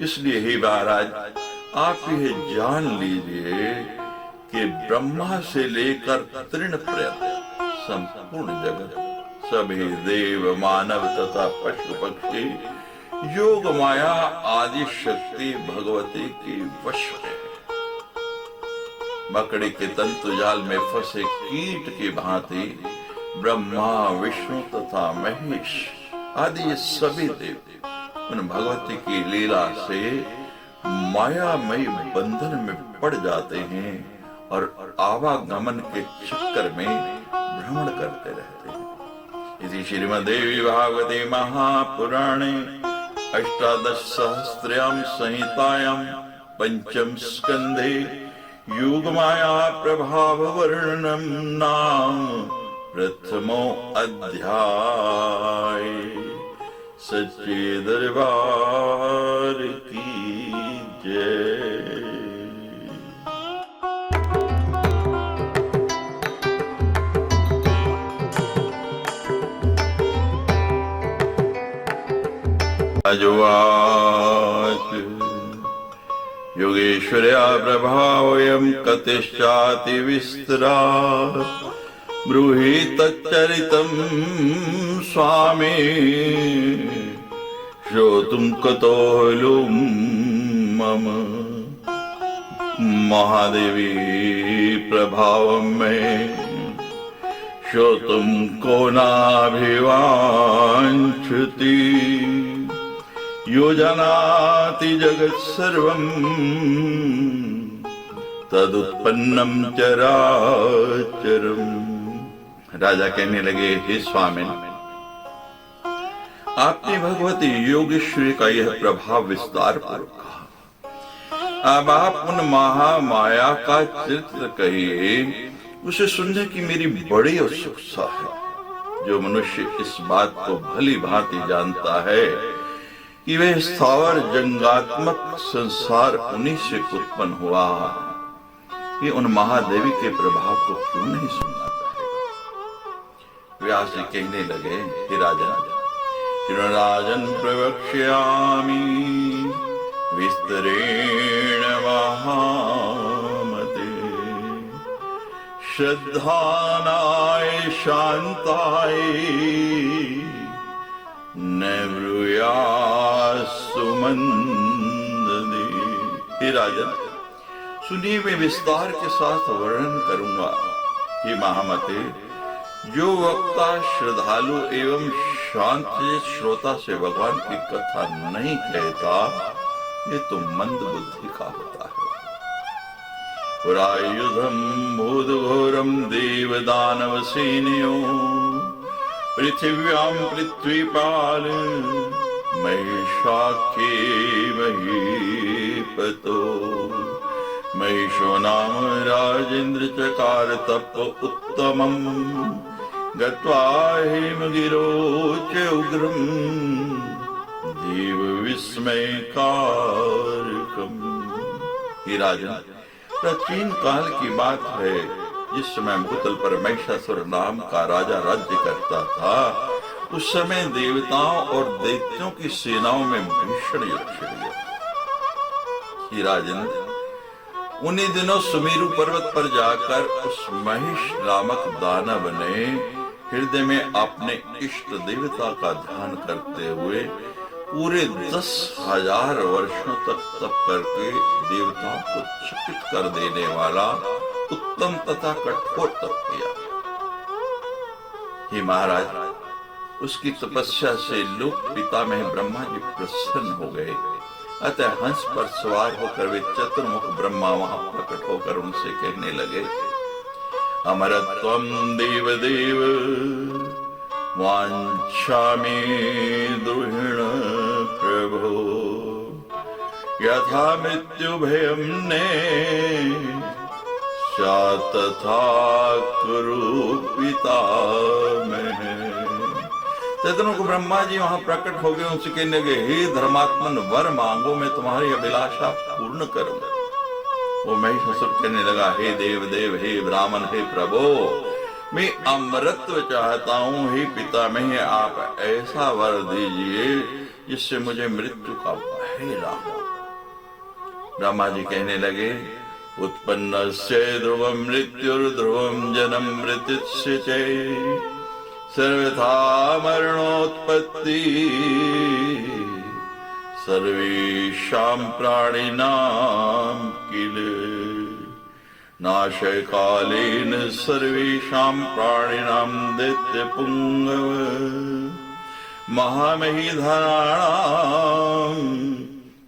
इसलिए ही महाराज आप यह जान लीजिए कि ब्रह्मा से लेकर तृण पर्यंत संपूर्ण जगत, सभी देव मानव तथा पशु पक्षी योग माया आदि शक्ति भगवती की वश में। मकड़ी के तंतु जाल में फंसे कीट की भांति ब्रह्मा विष्णु तथा महेश आदि ये सभी देव उन भगवती की लीला से मायामयी बंधन में पड़ जाते हैं और आवागमन के चक्कर में भ्रमण करते रहते हैं। इसी श्रीमद्देवी भागवते महापुराणे अष्टादशसहस्रयां संहितायां पंचम स्कंधे योगमाया प्रभाव वर्णनम नाम प्रथमो अध्याय। सच्चे दरबार की जय। अजुवाच योगेश्वर्या प्रभावयं कतिश्चाति विस्तरा ब्रूहि तच्चरितं स्वामी श्रोतुं कतोऽहं मम। महादेवी प्रभावं मे श्रोतुं को नाभिवाञ्छति यो जानाति जगत् सर्वं तदुत्पन्नम चराचरम। राजा कहने लगे, हे स्वामी, आपने भगवती योगेश्वरी का यह प्रभाव विस्तार पूर्वक कहा। अब आप उन महामाया का चरित्र कहिए, उसे सुनने की मेरी बड़ी उत्सुकता है। जो मनुष्य इस बात को भली भांति जानता है कि वह स्थावर जंगात्मक संसार उन्हीं से उत्पन्न हुआ, ये उन महादेवी के प्रभाव को क्यों नहीं सुनना चाहेगा। व्यास जी कहने लगे, हे राजन प्रवक्ष्यामि विस्तरेण महामते, श्रद्धानाय शांताय न ब्रूयात् सुमंदने। हे राजन, सुनिए, मैं विस्तार के साथ वर्णन करूंगा। हे महामते, जो वक्ता श्रद्धालु एवं शांत श्रोता से भगवान की कथा नहीं कहता, ये तो मंद बुद्धि का होता है। पुरायुधम भूतघोरम देव दानव सेनयो, पृथिव्याम पृथ्वीपाल महिषाख्ये महीपतो। महिषो नाम राजेन्द्र चकार तप उत्तमम, गत्वा हेमगिरो च उग्रम देव विस्मय कारकम। हे राजन, प्राचीन काल की बात है, जिस समय भूतल पर महिषासुर नाम का राजा राज्य करता था, उस समय देवताओं और दैत्यों की सेनाओं में भीषण युद्ध छिड़ गया। हे राजन, उन्हीं दिनों सुमेरु पर्वत पर जाकर उस महिष नामक दानव ने हृदय में अपने इष्ट देवता का ध्यान करते हुए पूरे 10,000 वर्षों तक तप करके देवताओं को चकित कर देने वाला उत्तम तथा कठोर तप किया। हे महाराज, उसकी तपस्या से लोक पितामह ब्रह्मा जी प्रसन्न हो गए। अतः हंस पर सवार होकर वे चतुर्मुख ब्रह्मा वहां प्रकट होकर उनसे कहने लगे, अमरत्वम देवदेव वाञ्छामि द्रुहिण प्रभो, यथा मृत्यु भयं ने तथा कुरु पितामह। चतुर्मुख ब्रह्मा जी वहां प्रकट हो गए, उनसे कहने लगे, हे धर्मात्मन, वर मांगो, मैं तुम्हारी अभिलाषा पूर्ण करूंगा। वो महिषासुर कहने लगा, हे देव देव, हे ब्राह्मण, हे प्रभो, मैं अमरत्व चाहता हूँ। हे पितामह, आप ऐसा वर दीजिए जिससे मुझे मृत्यु का भय ना हो। ब्रह्मा जी कहने लगे, उत्पन्नस्य ध्रुवं मृत्युर्ध्रुवं जन्म मृत्युस्य च, सर्वथा मरणोत्पत्ति सर्वेषां प्राणिनां किल, नाशय कालेन सर्वेषां प्राणिनां दैत्यपुंगव, महामहीधराणां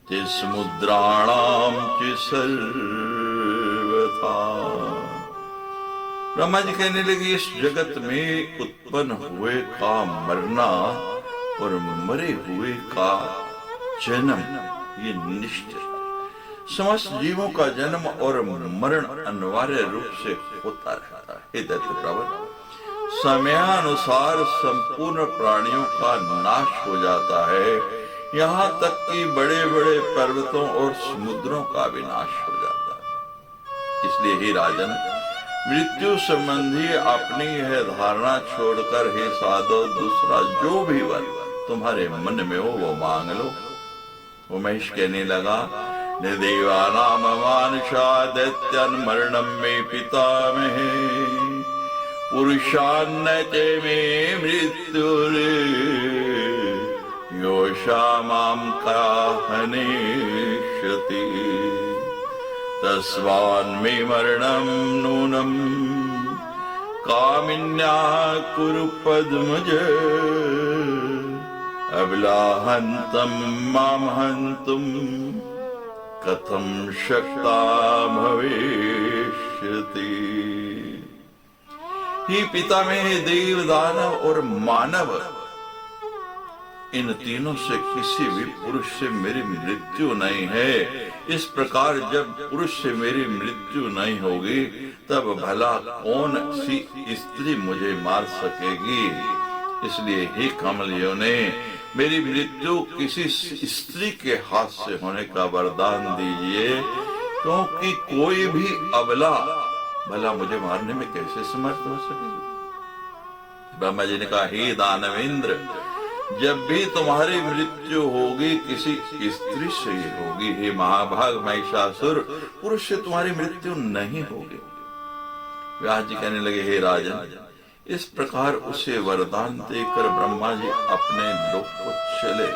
च समुद्राणां च सर्वथा। ब्रह्मा जी कहने लगे, इस जगत में उत्पन्न हुए का मरना और मरे हुए का जन्म ये निश्चित। समस्त जीवों का जन्म और मरण अनिवार्य रूप से होता रहता है। हे दैत्यप्रवर, समयानुसार संपूर्ण प्राणियों का नाश हो जाता है, यहाँ तक कि बड़े बड़े पर्वतों और समुद्रों का भी नाश हो जाता है। इसलिए हे राजन, मृत्यु संबंधी अपनी यह धारणा छोड़कर हे साधो, दूसरा जो भी वर तुम्हारे मन में हो वो मांग लो। वो महिष कहने लगा, देवानाम मानुषा दैत्यन मरणम में पितामह, पुरुषान्न च मे मृत्युरे, योषा मां काहनेष्यति, तस्मान् मे मरणं नूनं कामिन्या कुरु पद्मज, अभिलाहन्तं मां हन्तुं कथं शक्ता भवेत् ही पिता में देव दानव और मानव, इन तीनों से किसी भी पुरुष से मेरी मृत्यु नहीं है। इस प्रकार जब पुरुष से मेरी मृत्यु नहीं होगी तब भला कौन सी स्त्री मुझे मार सकेगी। इसलिए हे कमल योने, मेरी मृत्यु किसी स्त्री के हाथ से होने का वरदान दीजिए, क्योंकि कोई भी अबला भला मुझे मारने में कैसे समर्थ हो सकेगी। ब्रह्मा जी ने कहा, हे दानवेंद्र, जब भी तुम्हारी मृत्यु होगी किसी स्त्री से ही होगी। हे महाभाग महिषासुर, पुरुष से तुम्हारी मृत्यु नहीं होगी। व्यास जी कहने लगे, हे राजन, इस प्रकार उसे वरदान देकर ब्रह्मा जी अपने लोक को चले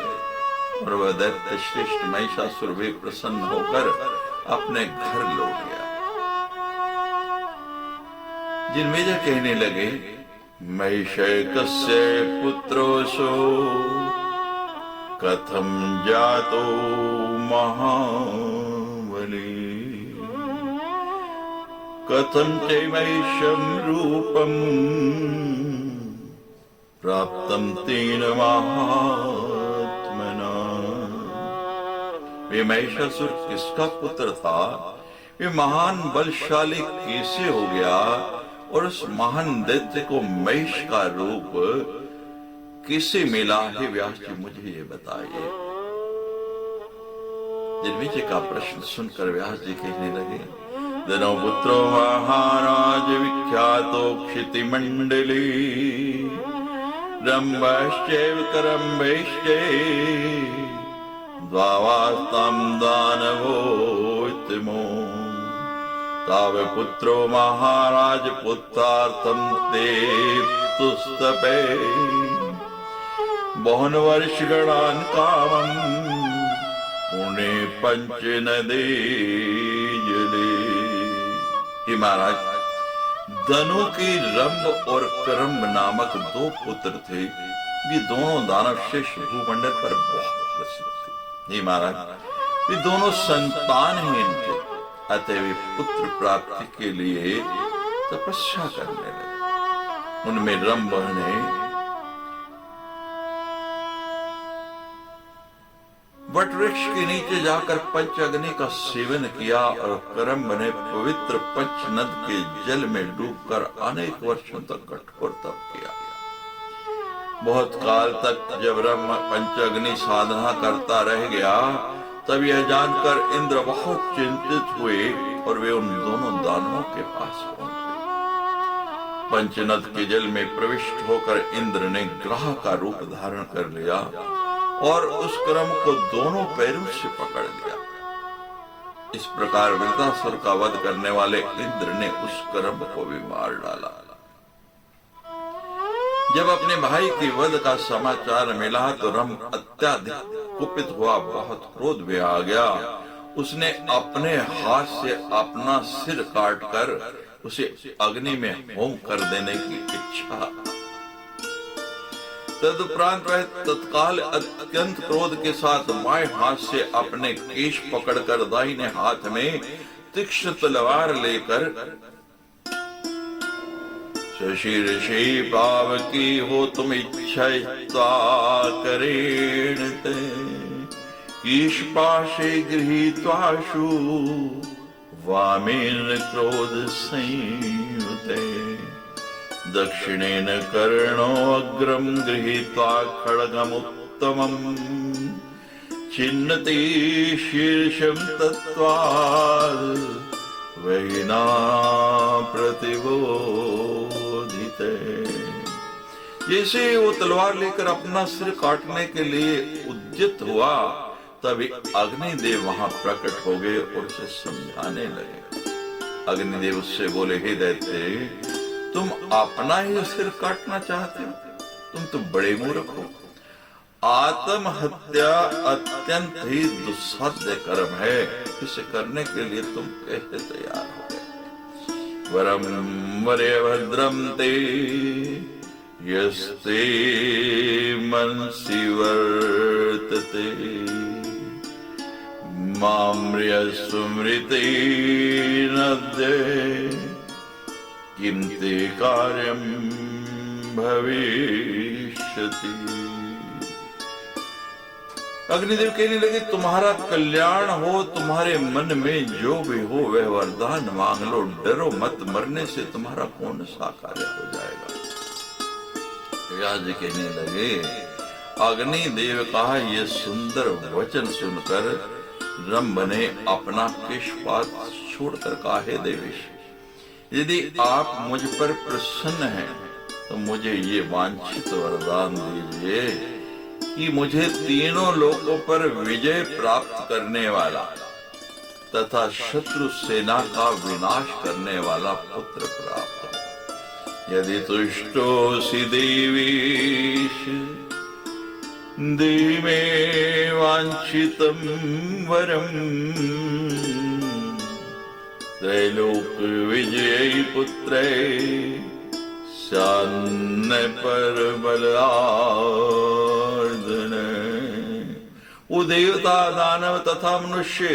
और वह दैत्य श्रेष्ठ महिषासुर भी प्रसन्न होकर अपने घर लौट गया। जन्मेजय कहने लगे, महिषैकस्य पुत्रोऽसौ कथं जातो महाबली, कथं चैवैषं रूपं प्राप्तं तेन महात्मना। वे महिषासुर किसका पुत्र था, वे महान बलशाली कैसे हो गया, और उस महान दैत्य को महिष का रूप किसे मिला है। व्यास जी मुझे ये बताइए। जन्मेजय का प्रश्न सुनकर व्यास जी कहने लगे, धनो पुत्रो महाराज विख्यातो क्षिति मंडली, रंभश्चैव करम्भैश्च द्वावास्तं दानवोत्तमो, ताव पुत्रो महाराज पुत्रार्थं ते तुस्तपे, बहुन वर्ष गणान् कामं पुणे पंच नदे जले। हे महाराज, धनु की रंभ और करम्भ नामक दो पुत्र थे। ये दोनों दानव शेष भूमंडल पर बहुत प्रसिद्ध थे। हे महाराज, ये दोनों संतानहीन थे, अतः वे पुत्र प्राप्ति के लिए तपस्या करने लगे। उनमें रंभ ने वट वृक्ष के नीचे जाकर पंच अग्नि का सेवन किया और करम्भ ने पवित्र पंच नद के जल में डूबकर अनेक वर्षों तक कठोर तप किया। बहुत काल तक जब रंभ पंच अग्नि साधना करता रह गया, तब यह जानकर इंद्र बहुत चिंतित हुए और वे उन दोनों दानवों के पास पहुंचे। पंचनद के जल में प्रविष्ट होकर इंद्र ने ग्राह का रूप धारण कर लिया और उस करम को दोनों पैरों से पकड़ लिया। इस प्रकार वृत्रासुर का वध करने वाले इंद्र ने उस करम को भी मार डाला। जब अपने भाई के वध का समाचार मिला तो रम अत्याधिक कुपित हुआ, बहुत क्रोध में आ गया। उसने अपने हाथ से अपना सिर काटकर उसे अग्नि में होम कर देने की इच्छा। तदुपरांत वह तत्काल अत्यंत क्रोध के साथ बाएं हाथ से अपने केश पकड़कर दाहिने हाथ में तीक्ष्ण तलवार लेकर शशीर्षे पावकी हो तुम इच्छा करेण ते ईशपाशे गृहीत्वाशु वामेन क्रोध संयुते दक्षिणेन कर्णो अग्रम गृहीत्वा खड्गमुत्तमं छिन्नति शीर्षं तत्त्वात् वैना प्रतिबोधिते। जैसे वो तलवार लेकर अपना सिर काटने के लिए उद्यत हुआ, तभी अग्निदेव वहां प्रकट हो गए और उसे समझाने लगे। अग्निदेव उससे बोले, हे दैत्य, तुम अपना ही सिर काटना चाहते हो? तुम तो बड़े मूर्ख हो। आत्महत्या अत्यंत ही दुस्साध्य कर्म है, इसे करने के लिए तुम कैसे तैयार हो गए? वरम वरे भद्रम ते यस्ते मनसि वर्तते माम्र्य सुमृते नद्ये किं ते कार्यं भविष्यति। अग्निदेव कहने लगे, तुम्हारा कल्याण हो, तुम्हारे मन में जो भी हो वह वरदान मांग लो, डरो मत, मरने से तुम्हारा कौन सा कार्य हो जाएगा। व्यास जी कहने लगे, अग्निदेव का ये सुंदर वचन सुनकर रंभ ने अपना केशपात छोड़कर कहा, हे देवेश, यदि आप मुझ पर प्रसन्न हैं तो मुझे ये वांछित वरदान दीजिए कि मुझे तीनों लोकों पर विजय प्राप्त करने वाला तथा शत्रु सेना का विनाश करने वाला पुत्र प्राप्त हो। यदि तुष्टोऽसि देवेश देहि मे वांछितं वरम्, त्रैलोक विजयी पुत्रे शान पर बलार्दन। वो देवता, दानव तथा मनुष्य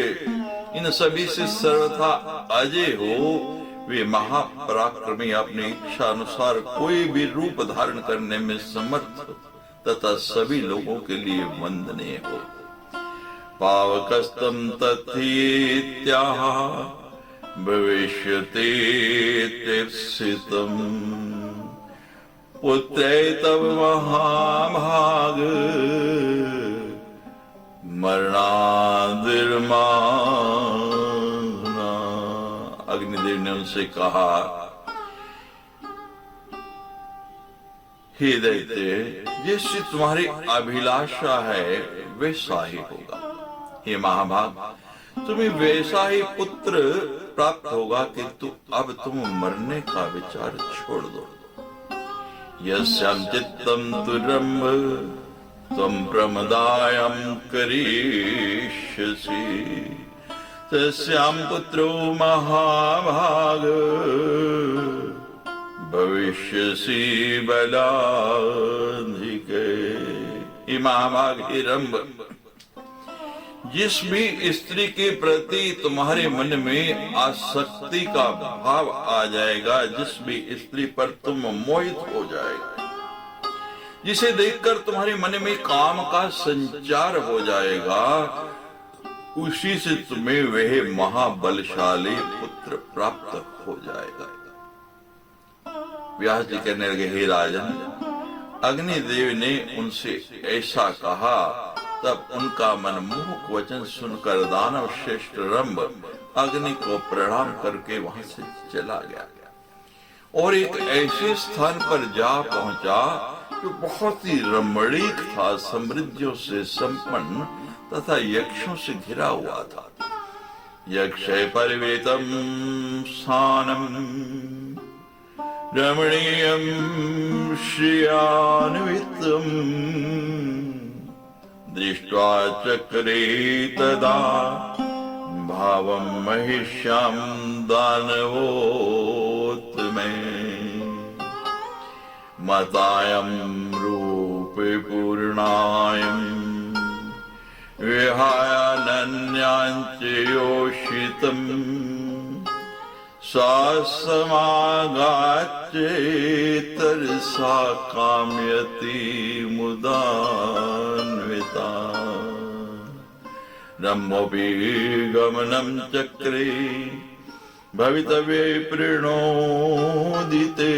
इन सभी से सर्वथा अजय हो, वे महापराक्रमी, अपनी इच्छा अनुसार कोई भी रूप धारण करने में समर्थ तथा सभी लोगों के लिए वंदनीय हो। पावकस्तम तथेत्याह भविष्यते तेप्सितम्, पुत्रे तव महाभाग मरणादिर्माना। अग्निदेव ने उनसे कहा, हे दैत्य, जैसी तुम्हारी अभिलाषा है वैसा ही होगा। हे महाभाग, तुम्हें वैसा ही पुत्र प्राप्त होगा, किंतु अब तुम मरने का विचार छोड़ दो। यस्यां चित्तं तु रंभ त्वं प्रमदायं करिष्यसि, तस्यां पुत्रो महाभाग भविष्यसि बलाधिके। हे महाभाग, हे रंभ, जिस भी स्त्री के प्रति तुम्हारे मन में आसक्ति का भाव आ जाएगा, जिस भी स्त्री पर तुम मोहित हो जाएगा, जिसे देखकर तुम्हारे मन में काम का संचार हो जाएगा, उसी से तुम्हें वह महाबलशाली पुत्र प्राप्त हो जाएगा। व्यास जी कहने लगे, हे राजन, अग्निदेव ने उनसे ऐसा कहा, तब उनका मनमोहक वचन सुनकर दानव श्रेष्ठ रंभ अग्नि को प्रणाम करके वहां से चला गया और एक ऐसे स्थान पर जा पहुंचा जो बहुत ही रमणीक था, समृद्धियों से संपन्न तथा यक्षों से घिरा हुआ था। यक्ष परिवेतम स्थानम रमणीयम श्रियान्वितम, दृष्ट्वा चक्रे तदा भावं महिष्यां दानवोत्तमे, मतायं रूपे पूर्णायं विहायानन्याञ्च योषितम्, सा समागाच्चेतरसा कामयति मुदान्विता। रम्भोऽपि गमनं चक्रे भवितव्ये प्रणोदिते,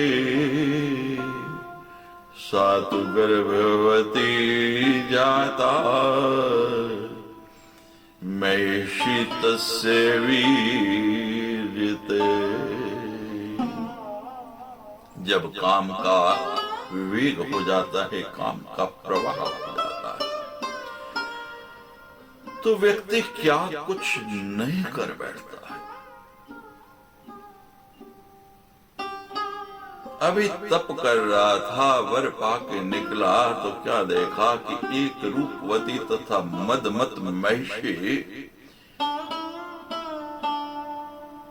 सा तु गर्भवती जाता महिषी तस्य वीर्यते। जब काम का विवेक हो जाता है, काम का प्रवाह हो जाता है, तो व्यक्ति क्या कुछ नहीं कर बैठता है। अभी तप कर रहा था, वर पाके निकला तो क्या देखा कि एक रूपवती तथा मदमत महिषी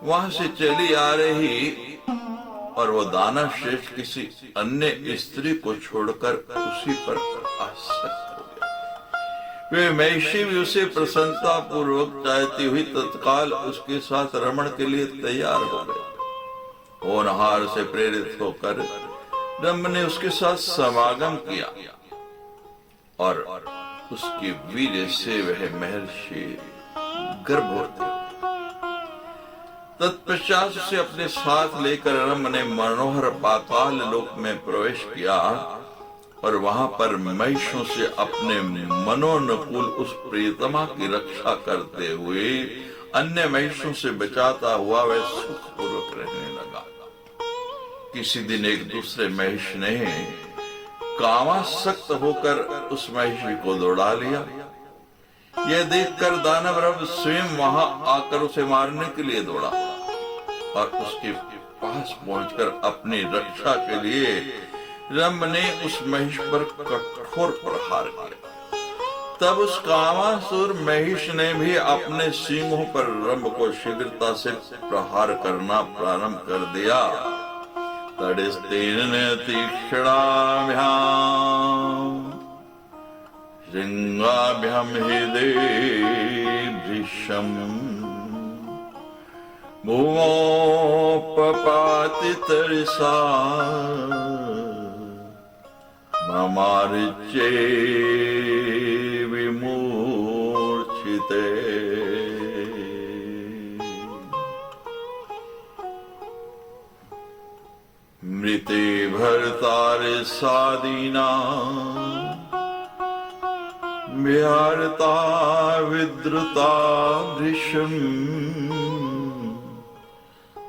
वहां से चली आ रही और वो दानव श्रेष्ठ किसी अन्य स्त्री को छोड़कर उसी पर आसक्त हो गया। वे महिषी भी उसे प्रसन्नता पूर्वक चाहती हुई तत्काल उसके साथ रमण के लिए तैयार हो गए। होनहार से प्रेरित होकर रंभ ने उसके साथ समागम किया और उसके वीर्य से वह महर्षि गर्भवती हुई। तत्पश्चात उसे अपने साथ लेकर रंभ ने मनोहर पाताल लोक में प्रवेश किया और वहां पर महिषों से अपने मनोनुकूल उस प्रियतमा की रक्षा करते हुए अन्य महिषों से बचाता हुआ वह सुखपूर्वक रहने लगा। किसी दिन एक दूसरे महिष ने कामासक्त होकर उस महिषी को दौड़ा लिया। यह देखकर दानव रंभ स्वयं वहां आकर उसे मारने के लिए दौड़ा और उसके पास पहुंचकर अपनी रक्षा के लिए रंभ ने उस महिष पर कठोर प्रहार किया। तब उस कामासुर महिष ने भी अपने सींगों पर रंभ को शीघ्रता से प्रहार करना प्रारंभ कर दिया। तडिस्तेन तीक्ष्णाभ्याम श्रृंगाभ्याम हृदे भृशम भूमोपपाति तरसा ममार्चे विमूर्छिते। मृते भर्तारे सादीना विहारता विद्रुता भृशं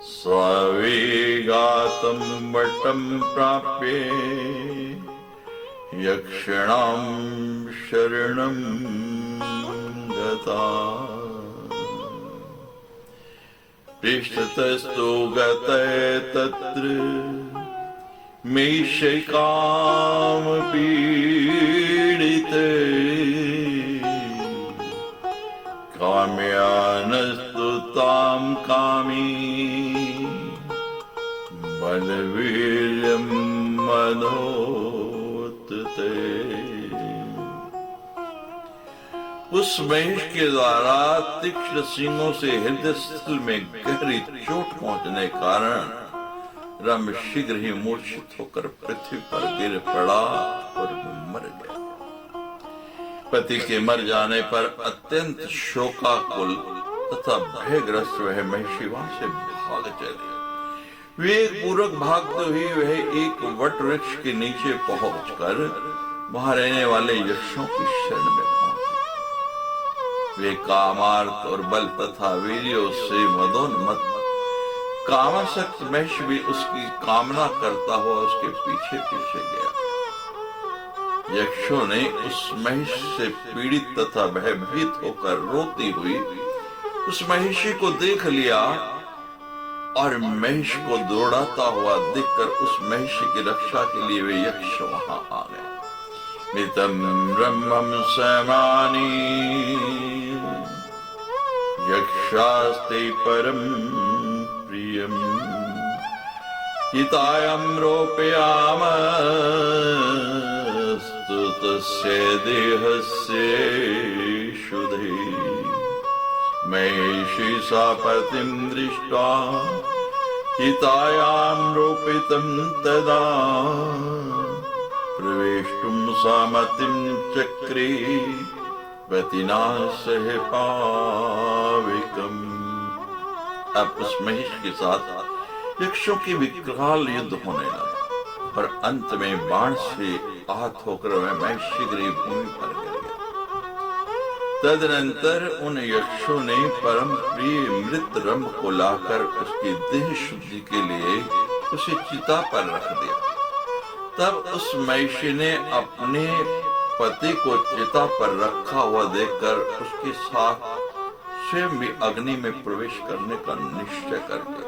स्वावेगातं वटं प्राप्य यक्षिणां शरणं गता। पृष्ठतस्तु गते तत्र मेषकाम पीडिते काम्यानस्तु तां कामी बलवीर्यं मनोतते। उस महिष के द्वारा तीक्ष्ण सींगों से हृदय स्थल में गहरी चोट पहुंचने के कारण रंभ शीघ्र ही मूर्छित होकर पृथ्वी पर गिर पड़ा और मर गया। पति के मर जाने पर अत्यंत शोकाकुल तथा भयग्रस्त वह महिषी वहां से भाग चली। वेग पूर्वक भागते हुए वह एक वट वृक्ष के नीचे पहुंचकर वहां रहने वाले यक्षों की शरण में पहुंची। वे कामार्थ और बल तथा वीर्यों से मदोन्मत्त कामासक्त महिष भी उसकी कामना करता हुआ उसके पीछे पीछे गया। यक्षों ने उस महिष से पीड़ित तथा भयभीत होकर रोती हुई उस महिषी को देख लिया और महिष को दौड़ाता हुआ देखकर उस महिषी की रक्षा के लिए वे यक्ष वहां आ गए। मितं ब्रह्मं समानि यक्षास्ते परम प्रियम हितायं रोपयामस्तु तस्य देहस्य शुद्धे। महिषी सा पतिं दृष्ट्वा हितायां रोपितं तदा प्रवेष्टुं सामतिं चक्रे पतिना सह पाविकम्। अब उस महिष के साथ यक्षों की विकराल युद्ध होने लगा और अंत में बाण से आहत होकर वह महिष शीघ्र ही भूमि पर गिर गया। तदनंतर उन यक्षों ने परम प्रिय मृत रंभ को लाकर उसकी देह शुद्धि के लिए उसे चिता पर रख दिया। तब उस महिषी ने अपने पति को चिता पर रखा हुआ देखकर उसके साथ स्वयं भी अग्नि में प्रवेश करने का निश्चय करके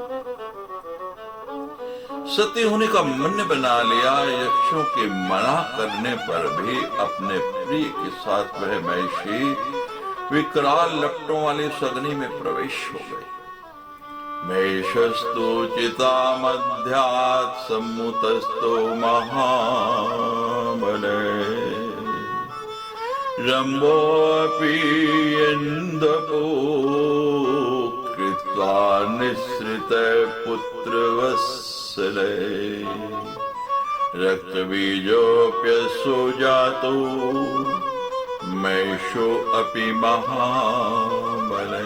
सती होने का मन बना लिया। यक्षों के मना करने पर भी अपने प्रिय के साथ वह महिषी विकराल लपटों वाली उस अग्नि में प्रवेश हो गई। महिषस्तु चिता मध्यात् सम्मुतस्तो महाबले रम्भोऽपि यन्दपो कृत्वा निःसृत पुत्रवत्सले रक्तबीजोऽप्यसौ जातो मैषोऽपि महाबले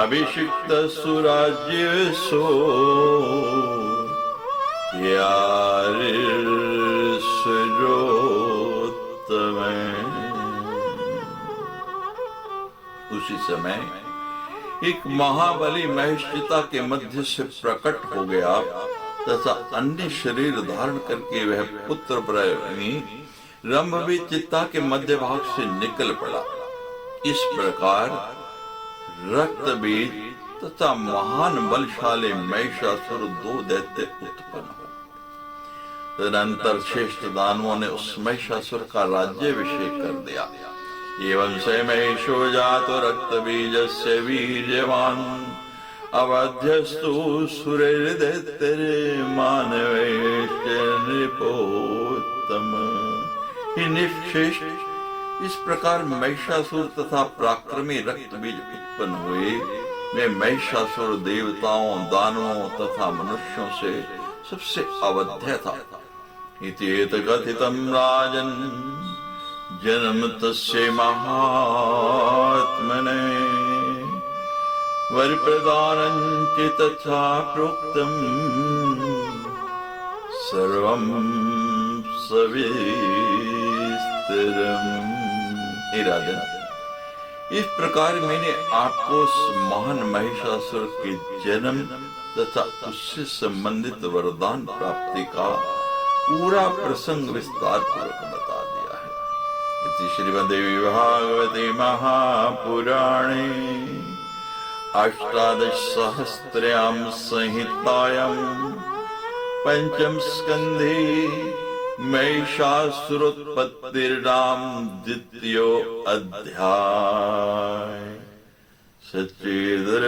अभिषिक्तसुराज्यसो यारिर्सुरोत्तमे। उसी समय एक महाबली महेश्चिता के मध्य से प्रकट हो गया तथा अन्य शरीर धारण करके वह पुत्र प्रेमी रंभवी चित्ता के मध्य भाग से निकल पड़ा। इस प्रकार रक्त बीज तथा महान बलशाली महिषासुर दो दैत्य उत्पन्न हो। तदनंतर श्रेष्ठ दानवों ने उस महिषासुर का राज्याभिषेक कर दिया। एवं से महिषो जातो रक्त बीजस्य वीर्यवान् अवध्यस्तु सुरैर्दैत्यैर्मानवैश्च नृपोत्तम। हे निश्रेष्ठ, इस प्रकार महिषासुर तथा पराक्रमी रक्त बीज उत्पन्न हुए। वे महिषासुर देवताओं, दानवों तथा मनुष्यों से सबसे अवध्य था। इति एतकथितं राजन् जन्म तस्य महात्मने वरप्रदानं च तथा प्रोक्तं सर्वं सविस्तरम्। हे राजन, इस प्रकार मैंने आपको उस महान महिषासुर के जन्म तथा उससे संबंधित वरदान प्राप्ति का पूरा प्रसंग विस्तार पूर्वक बता दिया है। इति श्रीमद्देवी भागवते महापुराणे अष्टादशसहस्रयां संहितायां पंचम स्कंधे महिषासुरोत्पत्तिर्नाम द्वितीयो अध्याय। सच्चेदर